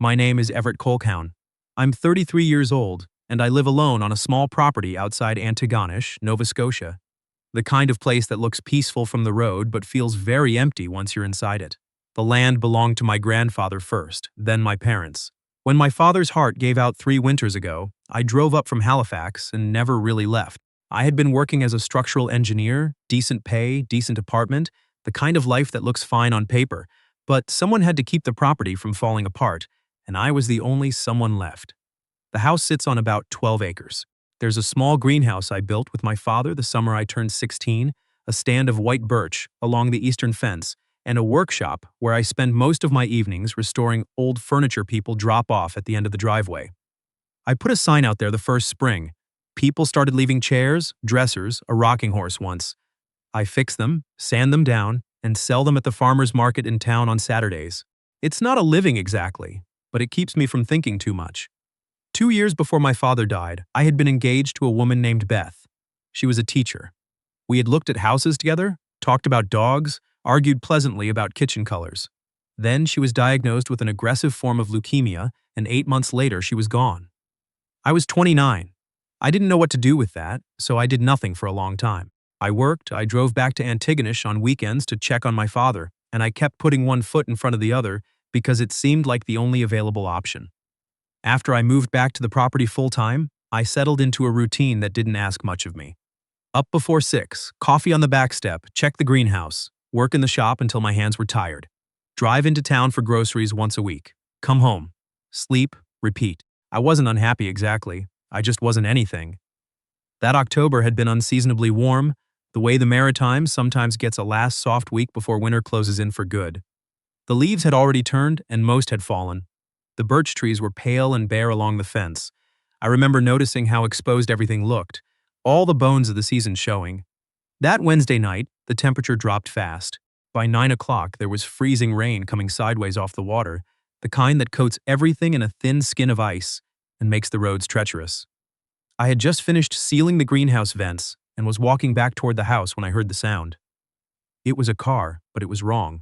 My name is Everett Colquhoun. I'm 33 years old, and I live alone on a small property outside Antigonish, Nova Scotia. The kind of place that looks peaceful from the road but feels very empty once you're inside it. The land belonged to my grandfather first, then my parents. When my father's heart gave out 3 winters ago, I drove up from Halifax and never really left. I had been working as a structural engineer, decent pay, decent apartment, the kind of life that looks fine on paper, but someone had to keep the property from falling apart, and I was the only someone left. The house sits on about 12 acres. There's a small greenhouse I built with my father the summer I turned 16, a stand of white birch along the eastern fence, and a workshop where I spend most of my evenings restoring old furniture people drop off at the end of the driveway. I put a sign out there the first spring. People started leaving chairs, dressers, a rocking horse once. I fix them, sand them down, and sell them at the farmer's market in town on Saturdays. It's not a living exactly, but it keeps me from thinking too much. 2 years before my father died, I had been engaged to a woman named Beth. She was a teacher. We had looked at houses together, talked about dogs, argued pleasantly about kitchen colors. Then she was diagnosed with an aggressive form of leukemia, and 8 months later she was gone. I was 29. I didn't know what to do with that, so I did nothing for a long time. I worked, I drove back to Antigonish on weekends to check on my father, and I kept putting one foot in front of the other because it seemed like the only available option. After I moved back to the property full-time, I settled into a routine that didn't ask much of me. Up before 6, coffee on the back step, check the greenhouse, work in the shop until my hands were tired. Drive into town for groceries once a week. Come home. Sleep, repeat. I wasn't unhappy exactly, I just wasn't anything. That October had been unseasonably warm, the way the Maritimes sometimes gets a last soft week before winter closes in for good. The leaves had already turned and most had fallen. The birch trees were pale and bare along the fence. I remember noticing how exposed everything looked, all the bones of the season showing. That Wednesday night, the temperature dropped fast. By 9 o'clock, there was freezing rain coming sideways off the water, the kind that coats everything in a thin skin of ice and makes the roads treacherous. I had just finished sealing the greenhouse vents and was walking back toward the house when I heard the sound. It was a car, but it was wrong.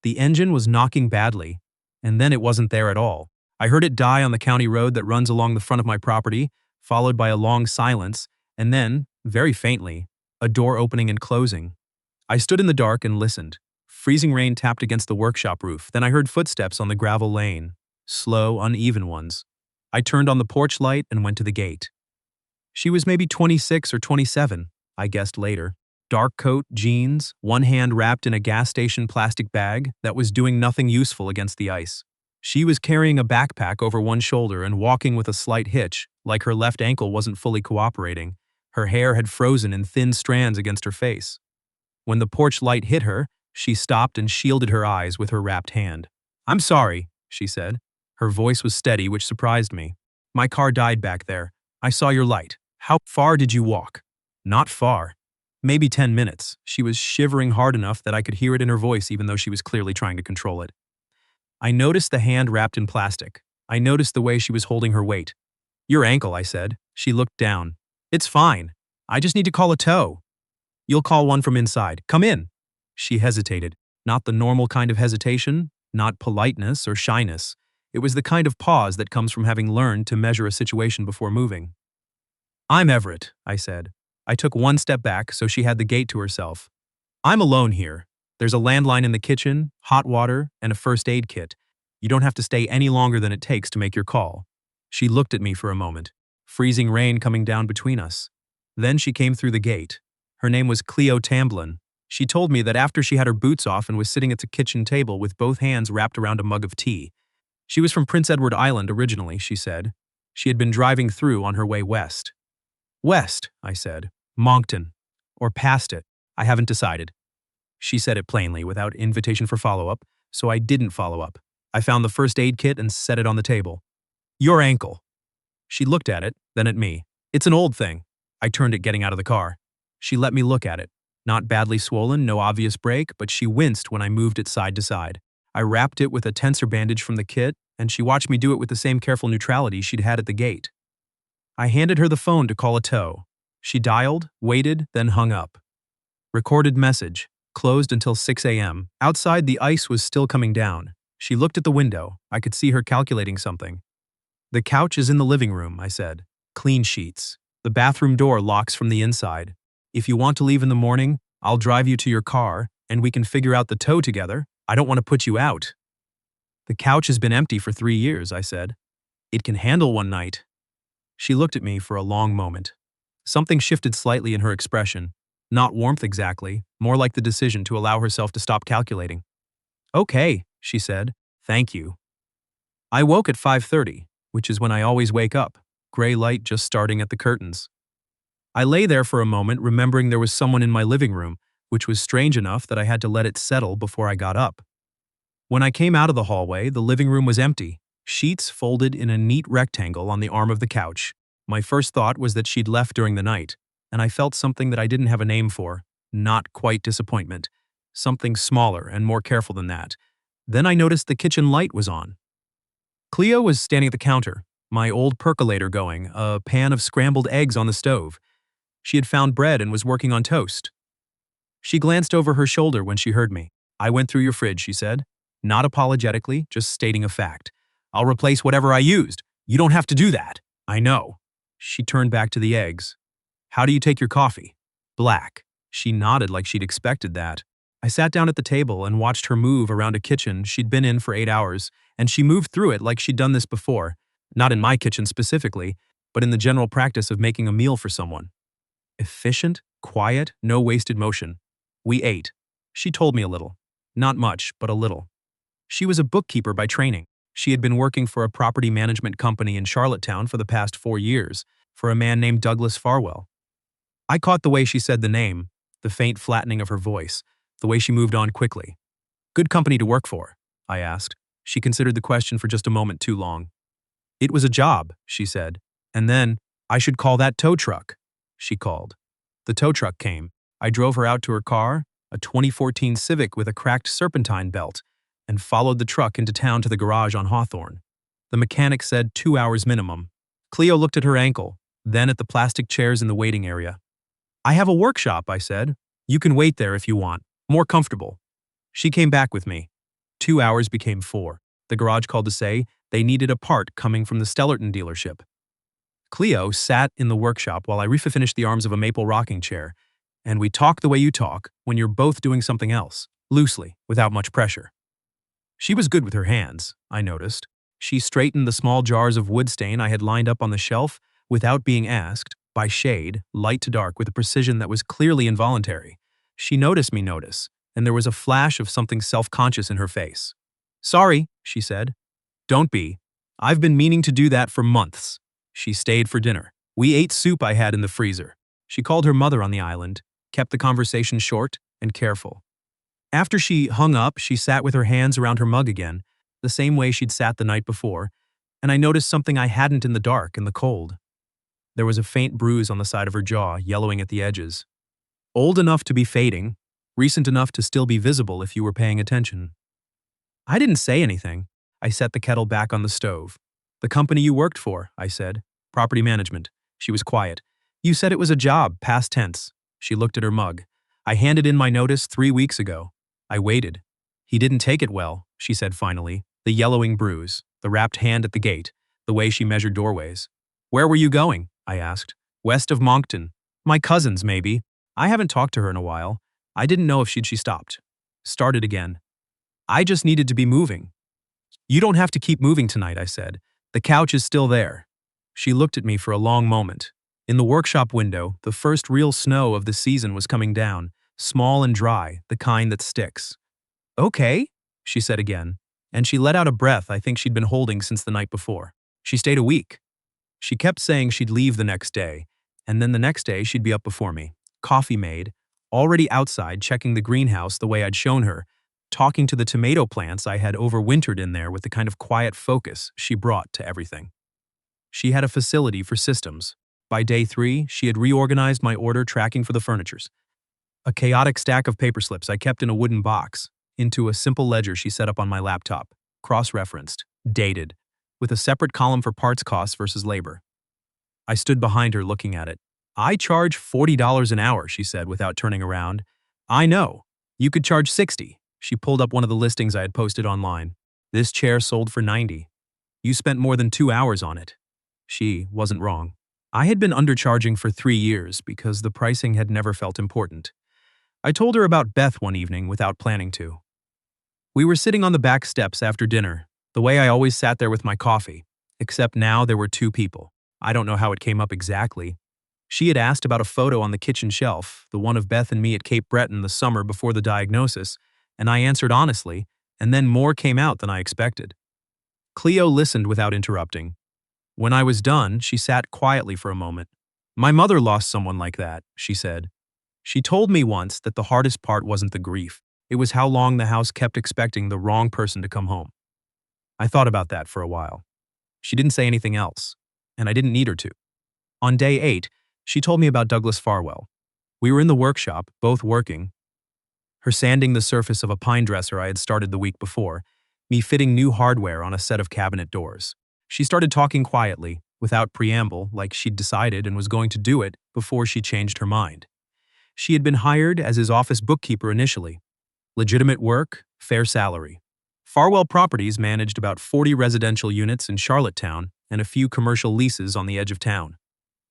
The engine was knocking badly, and then it wasn't there at all. I heard it die on the county road that runs along the front of my property, followed by a long silence, and then, very faintly, a door opening and closing. I stood in the dark and listened. Freezing rain tapped against the workshop roof, then I heard footsteps on the gravel lane, slow, uneven ones. I turned on the porch light and went to the gate. She was maybe 26 or 27, I guessed later. Dark coat, jeans, one hand wrapped in a gas station plastic bag that was doing nothing useful against the ice. She was carrying a backpack over one shoulder and walking with a slight hitch, like her left ankle wasn't fully cooperating. Her hair had frozen in thin strands against her face. When the porch light hit her, she stopped and shielded her eyes with her wrapped hand. "I'm sorry," she said. Her voice was steady, which surprised me. "My car died back there. I saw your light. How far did you walk?" "Not far. Maybe 10 minutes. She was shivering hard enough that I could hear it in her voice even though she was clearly trying to control it. I noticed the hand wrapped in plastic. I noticed the way she was holding her weight. "Your ankle," I said. She looked down. "It's fine. I just need to call a tow." "You'll call one from inside. Come in." She hesitated. Not the normal kind of hesitation, not politeness or shyness. It was the kind of pause that comes from having learned to measure a situation before moving. "I'm Everett," I said. I took one step back so she had the gate to herself. "I'm alone here. There's a landline in the kitchen, hot water, and a first aid kit. You don't have to stay any longer than it takes to make your call." She looked at me for a moment, freezing rain coming down between us. Then she came through the gate. Her name was Cleo Tamblin. She told me that after she had her boots off and was sitting at the kitchen table with both hands wrapped around a mug of tea. She was from Prince Edward Island originally, she said. She had been driving through on her way west. "West," I said. "Moncton. Or past it. I haven't decided." She said it plainly, without invitation for follow-up, so I didn't follow up. I found the first aid kit and set it on the table. "Your ankle." She looked at it, then at me. "It's an old thing." I turned it getting out of the car. She let me look at it. Not badly swollen, no obvious break, but she winced when I moved it side to side. I wrapped it with a tensor bandage from the kit, and she watched me do it with the same careful neutrality she'd had at the gate. I handed her the phone to call a tow. She dialed, waited, then hung up. Recorded message. Closed until 6 a.m. Outside, the ice was still coming down. She looked at the window. I could see her calculating something. The couch is in the living room, I said. Clean sheets. The bathroom door locks from the inside. If you want to leave in the morning, I'll drive you to your car, and we can figure out the tow together. I don't want to put you out. The couch has been empty for 3 years, I said. It can handle one night. She looked at me for a long moment. Something shifted slightly in her expression. Not warmth exactly, more like the decision to allow herself to stop calculating. Okay, she said. Thank you. I woke at 5:30, which is when I always wake up, gray light just starting at the curtains. I lay there for a moment, remembering there was someone in my living room, which was strange enough that I had to let it settle before I got up. When I came out of the hallway, the living room was empty, sheets folded in a neat rectangle on the arm of the couch. My first thought was that she'd left during the night, and I felt something that I didn't have a name for, not quite disappointment, something smaller and more careful than that. Then I noticed the kitchen light was on. Cleo was standing at the counter, my old percolator going, a pan of scrambled eggs on the stove. She had found bread and was working on toast. She glanced over her shoulder when she heard me. I went through your fridge, she said. Not apologetically, just stating a fact. I'll replace whatever I used. You don't have to do that. I know. She turned back to the eggs. How do you take your coffee? Black. She nodded like she'd expected that. I sat down at the table and watched her move around a kitchen she'd been in for 8 hours, and she moved through it like she'd done this before. Not in my kitchen specifically, but in the general practice of making a meal for someone. Efficient, quiet, no wasted motion. We ate. She told me a little. Not much, but a little. She was a bookkeeper by training. She had been working for a property management company in Charlottetown for the past 4 years, for a man named Douglas Farwell. I caught the way she said the name, the faint flattening of her voice, the way she moved on quickly. Good company to work for, I asked. She considered the question for just a moment too long. It was a job, she said. And then, I should call that tow truck, she called. The tow truck came. I drove her out to her car, a 2014 Civic with a cracked serpentine belt, and followed the truck into town to the garage on Hawthorne. The mechanic said 2 hours minimum. Cleo looked at her ankle, then at the plastic chairs in the waiting area. I have a workshop, I said. You can wait there if you want. More comfortable. She came back with me. 2 hours became 4. The garage called to say they needed a part coming from the Stellarton dealership. Cleo sat in the workshop while I refinished the arms of a maple rocking chair, and we talked the way you talk when you're both doing something else, loosely, without much pressure. She was good with her hands, I noticed. She straightened the small jars of wood stain I had lined up on the shelf without being asked, by shade, light to dark, with a precision that was clearly involuntary. She noticed me notice, and there was a flash of something self-conscious in her face. Sorry, she said. Don't be. I've been meaning to do that for months. She stayed for dinner. We ate soup I had in the freezer. She called her mother on the island, kept the conversation short and careful. After she hung up, she sat with her hands around her mug again, the same way she'd sat the night before, and I noticed something I hadn't in the dark and the cold. There was a faint bruise on the side of her jaw, yellowing at the edges. Old enough to be fading, recent enough to still be visible if you were paying attention. I didn't say anything. I set the kettle back on the stove. The company you worked for, I said. Property management. She was quiet. You said it was a job, past tense. She looked at her mug. I handed in my notice 3 weeks ago. I waited. He didn't take it well, she said finally. The yellowing bruise, the wrapped hand at the gate, the way she measured doorways. Where were you going? I asked. West of Moncton. My cousin's, maybe. I haven't talked to her in a while. I didn't know if she stopped. Started again. I just needed to be moving. You don't have to keep moving tonight, I said. The couch is still there. She looked at me for a long moment. In the workshop window, the first real snow of the season was coming down, small and dry, the kind that sticks. Okay, she said again, and she let out a breath I think she'd been holding since the night before. She stayed a week. She kept saying she'd leave the next day, and then the next day she'd be up before me, coffee made, already outside checking the greenhouse the way I'd shown her, talking to the tomato plants I had overwintered in there with the kind of quiet focus she brought to everything. She had a facility for systems. By day 3, she had reorganized my order tracking for the furnitures. A chaotic stack of paper slips I kept in a wooden box, into a simple ledger she set up on my laptop, cross-referenced, dated, with a separate column for parts costs versus labor. I stood behind her looking at it. I charge $40 an hour, she said without turning around. I know. You could charge $60. She pulled up one of the listings I had posted online. This chair sold for 90. You spent more than 2 hours on it. She wasn't wrong. I had been undercharging for 3 years because the pricing had never felt important. I told her about Beth one evening without planning to. We were sitting on the back steps after dinner, the way I always sat there with my coffee, except now there were two people. I don't know how it came up exactly. She had asked about a photo on the kitchen shelf, the one of Beth and me at Cape Breton the summer before the diagnosis, and I answered honestly, and then more came out than I expected. Cleo listened without interrupting. When I was done, she sat quietly for a moment. My mother lost someone like that, she said. She told me once that the hardest part wasn't the grief. It was how long the house kept expecting the wrong person to come home. I thought about that for a while. She didn't say anything else, and I didn't need her to. On day 8, she told me about Douglas Farwell. We were in the workshop, both working, her sanding the surface of a pine dresser I had started the week before, me fitting new hardware on a set of cabinet doors. She started talking quietly, without preamble, like she'd decided and was going to do it before she changed her mind. She had been hired as his office bookkeeper initially. Legitimate work, fair salary. Farwell Properties managed about 40 residential units in Charlottetown and a few commercial leases on the edge of town.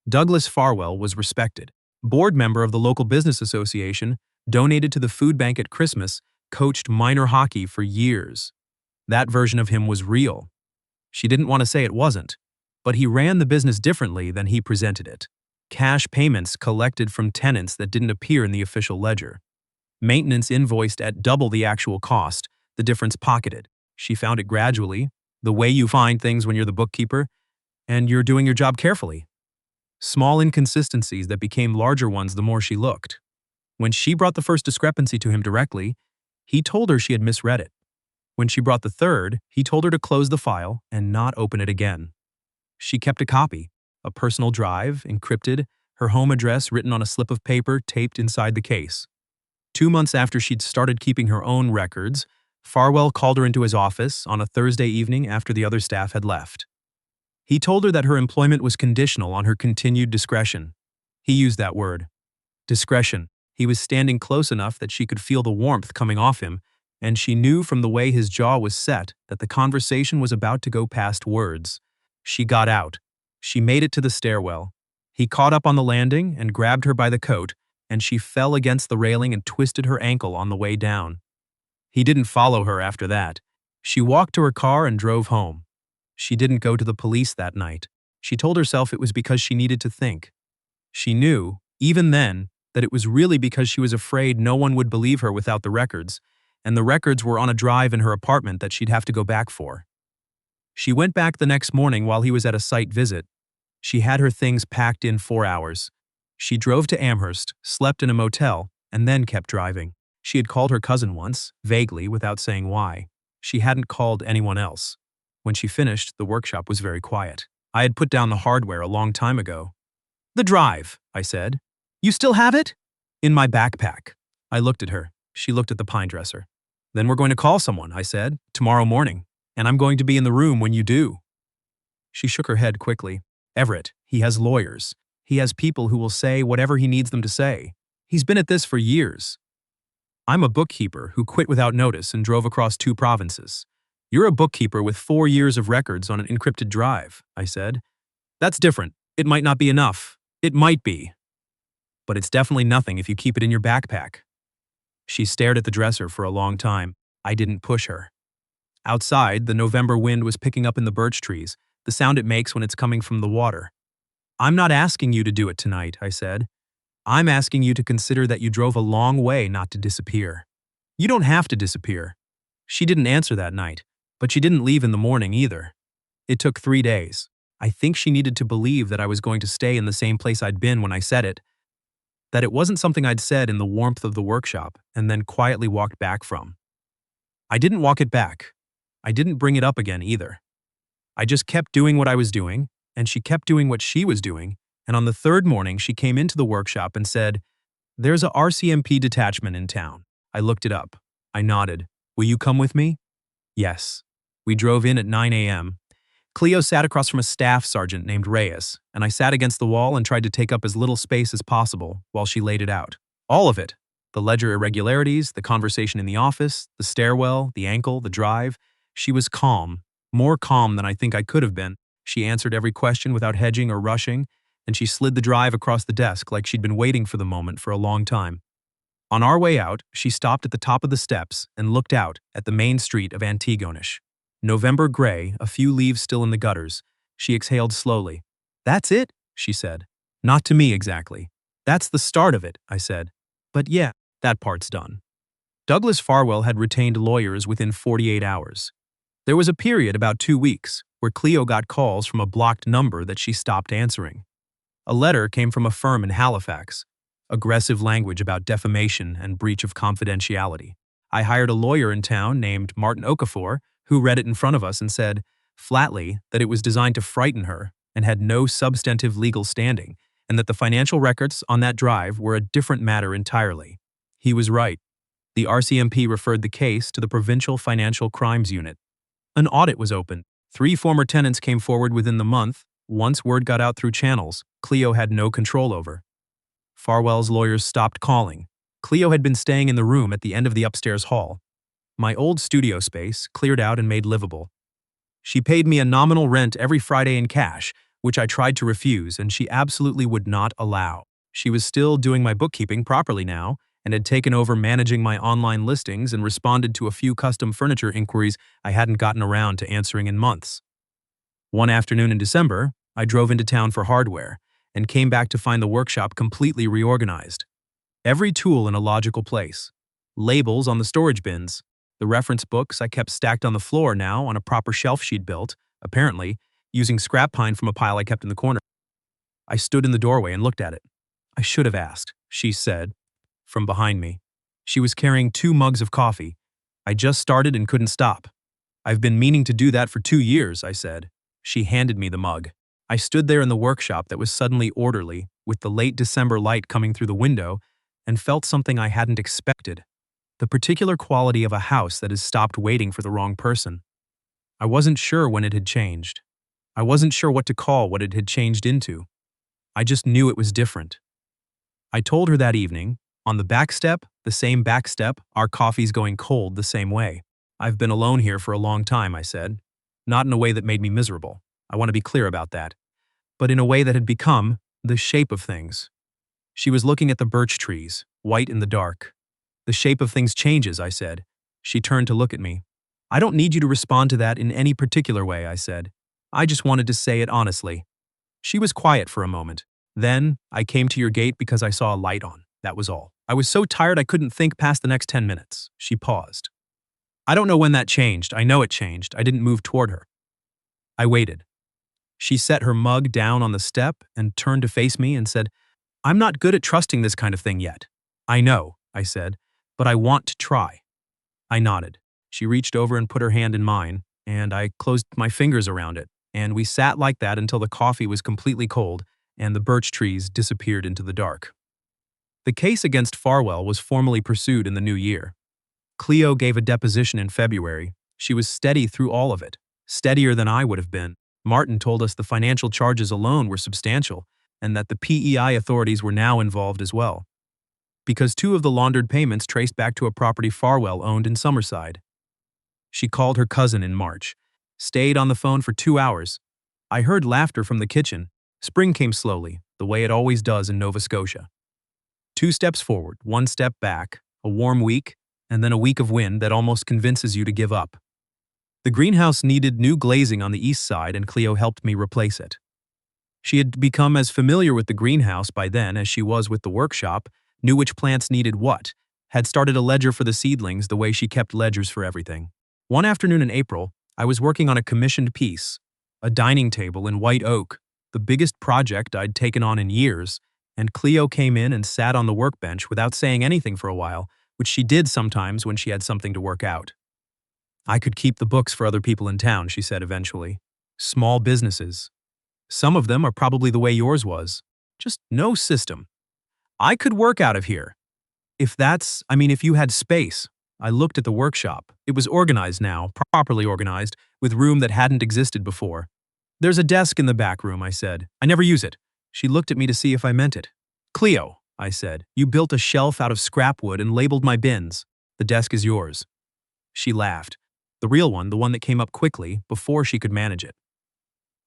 Douglas Farwell was respected. Board member of the local business association, donated to the food bank at Christmas, coached minor hockey for years. That version of him was real. She didn't want to say it wasn't, but he ran the business differently than he presented it. Cash payments collected from tenants that didn't appear in the official ledger. Maintenance invoiced at double the actual cost, the difference pocketed. She found it gradually, the way you find things when you're the bookkeeper, and you're doing your job carefully. Small inconsistencies that became larger ones the more she looked. When she brought the first discrepancy to him directly, he told her she had misread it. When she brought the third, he told her to close the file and not open it again. She kept a copy, a personal drive, encrypted, her home address written on a slip of paper taped inside the case. 2 months after she'd started keeping her own records, Farwell called her into his office on a Thursday evening after the other staff had left. He told her that her employment was conditional on her continued discretion. He used that word. Discretion. He was standing close enough that she could feel the warmth coming off him, and she knew from the way his jaw was set that the conversation was about to go past words. She got out. She made it to the stairwell. He caught up on the landing and grabbed her by the coat, and she fell against the railing and twisted her ankle on the way down. He didn't follow her after that. She walked to her car and drove home. She didn't go to the police that night. She told herself it was because she needed to think. She knew, even then, that it was really because she was afraid no one would believe her without the records, and the records were on a drive in her apartment that she'd have to go back for. She went back the next morning while he was at a site visit. She had her things packed in 4 hours. She drove to Amherst, slept in a motel, and then kept driving. She had called her cousin once, vaguely, without saying why. She hadn't called anyone else. When she finished, the workshop was very quiet. I had put down the hardware a long time ago. "The drive," I said. "You still have it?" "In my backpack." I looked at her. She looked at the pine dresser. "Then we're going to call someone," I said, "tomorrow morning. And I'm going to be in the room when you do." She shook her head quickly. "Everett, he has lawyers. He has people who will say whatever he needs them to say. He's been at this for years. I'm a bookkeeper who quit without notice and drove across 2 provinces. You're a bookkeeper with 4 years of records on an encrypted drive," I said. "That's different. It might not be enough. It might be. But it's definitely nothing if you keep it in your backpack." She stared at the dresser for a long time. I didn't push her. Outside, the November wind was picking up in the birch trees, the sound it makes when it's coming from the water. "I'm not asking you to do it tonight," I said. "I'm asking you to consider that you drove a long way not to disappear. You don't have to disappear." She didn't answer that night, but she didn't leave in the morning either. It took 3 days. I think she needed to believe that I was going to stay in the same place I'd been when I said it, that it wasn't something I'd said in the warmth of the workshop and then quietly walked back from. I didn't walk it back. I didn't bring it up again either. I just kept doing what I was doing, and she kept doing what she was doing, and on the 3rd morning she came into the workshop and said, "There's a RCMP detachment in town." I looked it up. I nodded. "Will you come with me?" Yes. We drove in at 9 a.m. Cleo sat across from a staff sergeant named Reyes, and I sat against the wall and tried to take up as little space as possible while she laid it out. All of it. The ledger irregularities, the conversation in the office, the stairwell, the ankle, the drive. She was calm, more calm than I think I could have been. She answered every question without hedging or rushing, and she slid the drive across the desk like she'd been waiting for the moment for a long time. On our way out, she stopped at the top of the steps and looked out at the main street of Antigonish. November gray, a few leaves still in the gutters. She exhaled slowly. "That's it?" she said. "Not to me exactly. That's the start of it," I said. "But yeah, that part's done." Douglas Farwell had retained lawyers within 48 hours. There was a period about 2 weeks where Cleo got calls from a blocked number that she stopped answering. A letter came from a firm in Halifax. Aggressive language about defamation and breach of confidentiality. I hired a lawyer in town named Martin Okafor, who read it in front of us and said, flatly, that it was designed to frighten her and had no substantive legal standing, and that the financial records on that drive were a different matter entirely. He was right. The RCMP referred the case to the Provincial Financial Crimes Unit. An audit was opened. 3 former tenants came forward within the month. Once word got out through channels Cleo had no control over. Farwell's lawyers stopped calling. Cleo had been staying in the room at the end of the upstairs hall. My old studio space, cleared out and made livable. She paid me a nominal rent every Friday in cash, which I tried to refuse, and she absolutely would not allow. She was still doing my bookkeeping properly now, and had taken over managing my online listings and responded to a few custom furniture inquiries I hadn't gotten around to answering in months. One afternoon in December, I drove into town for hardware, and came back to find the workshop completely reorganized. Every tool in a logical place. Labels on the storage bins. The reference books I kept stacked on the floor now on a proper shelf she'd built, apparently, using scrap pine from a pile I kept in the corner. I stood in the doorway and looked at it. "I should have asked," she said, from behind me. She was carrying 2 mugs of coffee. I just started and couldn't stop. "I've been meaning to do that for 2 years," I said. She handed me the mug. I stood there in the workshop that was suddenly orderly, with the late December light coming through the window, and felt something I hadn't expected. The particular quality of a house that has stopped waiting for the wrong person. I wasn't sure when it had changed. I wasn't sure what to call what it had changed into. I just knew it was different. I told her that evening, on the back step, the same back step, our coffee's going cold the same way. "I've been alone here for a long time," I said. Not in a way that made me miserable. I want to be clear about that. But in a way that had become the shape of things. She was looking at the birch trees, white in the dark. "The shape of things changes," I said. She turned to look at me. "I don't need you to respond to that in any particular way," I said. "I just wanted to say it honestly." She was quiet for a moment. "Then, I came to your gate because I saw a light on. That was all. I was so tired I couldn't think past the next 10 minutes. She paused. "I don't know when that changed. I know it changed. I didn't move toward her." I waited. She set her mug down on the step and turned to face me and said, "I'm not good at trusting this kind of thing yet." "I know," I said, "but I want to try." I nodded. She reached over and put her hand in mine, and I closed my fingers around it, and we sat like that until the coffee was completely cold and the birch trees disappeared into the dark. The case against Farwell was formally pursued in the new year. Cleo gave a deposition in February. She was steady through all of it, steadier than I would have been. Martin told us the financial charges alone were substantial, and that the PEI authorities were now involved as well, because 2 of the laundered payments traced back to a property Farwell owned in Summerside. She called her cousin in March, stayed on the phone for 2 hours. I heard laughter from the kitchen. Spring came slowly, the way it always does in Nova Scotia. 2 steps forward, 1 step back, a warm week, and then a week of wind that almost convinces you to give up. The greenhouse needed new glazing on the east side, and Cleo helped me replace it. She had become as familiar with the greenhouse by then as she was with the workshop, knew which plants needed what, had started a ledger for the seedlings the way she kept ledgers for everything. One afternoon in April, I was working on a commissioned piece, a dining table in white oak, the biggest project I'd taken on in years, and Cleo came in and sat on the workbench without saying anything for a while, which she did sometimes when she had something to work out. "I could keep the books for other people in town," she said eventually. "Small businesses. Some of them are probably the way yours was. Just no system. I could work out of here. If you had space." I looked at the workshop. It was organized now, properly organized, with room that hadn't existed before. "There's a desk in the back room," I said. "I never use it." She looked at me to see if I meant it. "Cleo," I said, "you built a shelf out of scrap wood and labeled my bins. The desk is yours." She laughed. The real one, the one that came up quickly, before she could manage it.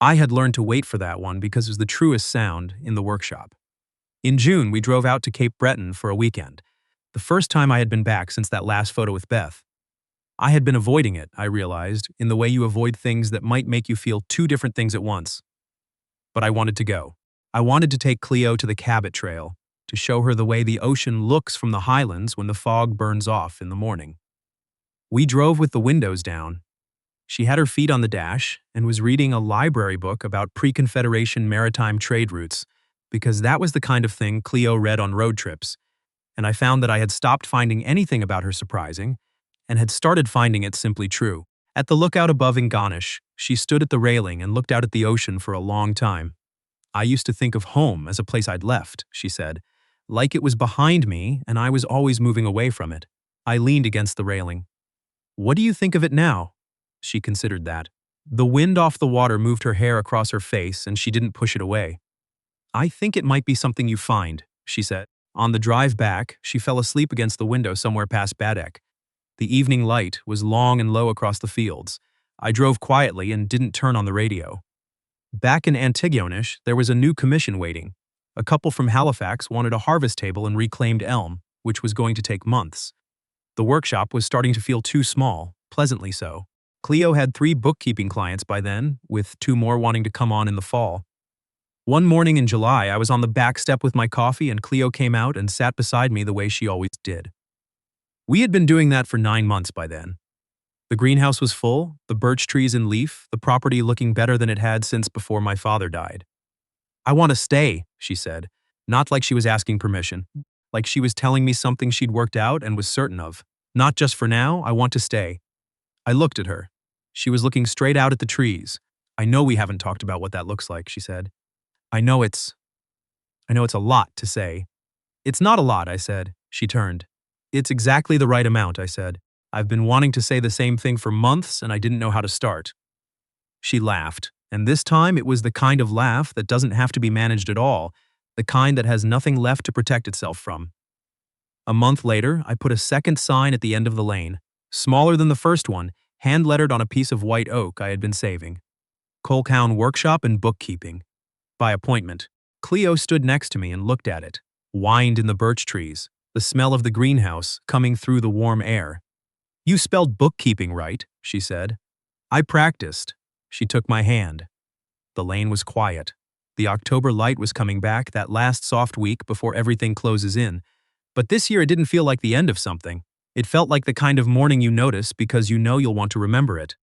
I had learned to wait for that one because it was the truest sound in the workshop. In June, we drove out to Cape Breton for a weekend. The first time I had been back since that last photo with Beth. I had been avoiding it, I realized, in the way you avoid things that might make you feel two different things at once. But I wanted to go. I wanted to take Cleo to the Cabot Trail, to show her the way the ocean looks from the highlands when the fog burns off in the morning. We drove with the windows down. She had her feet on the dash and was reading a library book about pre-Confederation maritime trade routes, because that was the kind of thing Cleo read on road trips, and I found that I had stopped finding anything about her surprising and had started finding it simply true. At the lookout above in Gonish, she stood at the railing and looked out at the ocean for a long time. I used to think of home as a place I'd left, she said, like it was behind me and I was always moving away from it. I leaned against the railing. What do you think of it now? She considered that. The wind off the water moved her hair across her face and she didn't push it away. I think it might be something you find, she said. On the drive back, she fell asleep against the window somewhere past Badek. The evening light was long and low across the fields. I drove quietly and didn't turn on the radio. Back in Antigonish, there was a new commission waiting. A couple from Halifax wanted a harvest table and reclaimed elm, which was going to take months. The workshop was starting to feel too small, pleasantly so. Cleo had 3 bookkeeping clients by then, with 2 more wanting to come on in the fall. One morning in July, I was on the back step with my coffee and Cleo came out and sat beside me the way she always did. We had been doing that for 9 months by then. The greenhouse was full, the birch trees in leaf, the property looking better than it had since before my father died. I want to stay, she said, not like she was asking permission, like she was telling me something she'd worked out and was certain of. Not just for now, I want to stay. I looked at her. She was looking straight out at the trees. I know we haven't talked about what that looks like, she said. I know it's a lot to say. It's not a lot, I said. She turned. It's exactly the right amount, I said. I've been wanting to say the same thing for months and I didn't know how to start. She laughed, and this time it was the kind of laugh that doesn't have to be managed at all, the kind that has nothing left to protect itself from. A month later, I put a second sign at the end of the lane, smaller than the first one, hand-lettered on a piece of white oak I had been saving. Colcown Workshop and Bookkeeping. By appointment. Cleo stood next to me and looked at it, whined in the birch trees, the smell of the greenhouse coming through the warm air. You spelled bookkeeping right, she said. I practiced. She took my hand. The lane was quiet. The October light was coming back that last soft week before everything closes in. But this year it didn't feel like the end of something. It felt like the kind of morning you notice because you know you'll want to remember it.